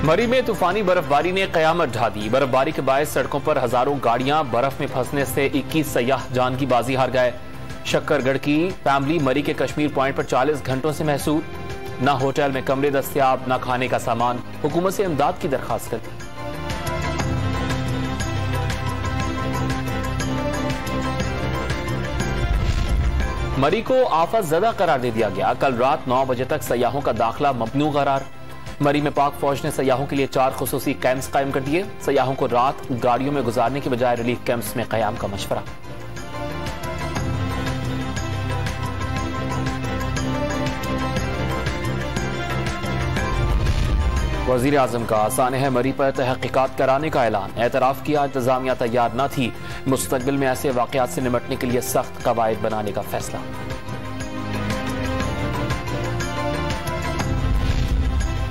मरी में तूफानी बर्फबारी ने कयामत ढा दी। बर्फबारी के बायस सड़कों पर हजारों गाड़ियां बर्फ में फंसने से 21 सयाह जान की बाजी हार गए। शक्करगढ़ की फैमिली मरी के कश्मीर पॉइंट पर 40 घंटों से महसूर। ना होटल में कमरे दस्तयाब, ना खाने का सामान। हुकूमत से इमदाद की दरखास्त कर दी। मरी को आफत ज़दा करार दे दिया गया। कल रात 9 बजे तक सयाहों का दाखिला ममनू करार। मरी में पाक फौज ने सयाहों के लिए 4 खुसूसी कैंप्स कायम कर दिए। सयाहों को रात गाड़ियों में गुजारने की बजाय रिलीफ कैंप्स में कयाम का मशवरा। वजीर आजम का सानह मरी पर तहकीकात कराने का ऐलान। एतराफ किया इंतजामिया तैयार न थी। मुस्तकबिल में ऐसे वाकयात से निपटने के लिए सख्त कवायद बनाने का फैसला।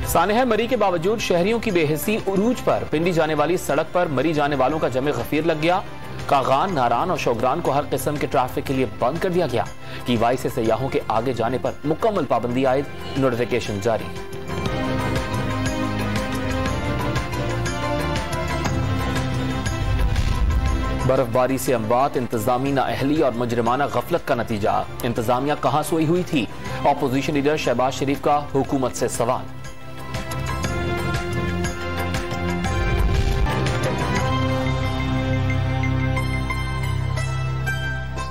सानह मरी के बावजूद शहरियों की बेहिसी उरूज पर पिंडी जाने वाली सड़क पर मरी जाने वालों का जमे गफीर लग गया। कागान, नारान और शोगरान को हर किस्म के ट्रैफिक के लिए बंद कर दिया गया। कीवाई से सयाहों के आगे जाने पर मुकम्मल पाबंदी आयद, नोटिफिकेशन जारी। बर्फबारी से अम्बात, इंतजामी नाअहली और मुजरिमाना गफलत का नतीजा। इंतजामिया कहां सोई हुई थी? ऑपोजिशन लीडर शहबाज शरीफ का हुकूमत से सवाल।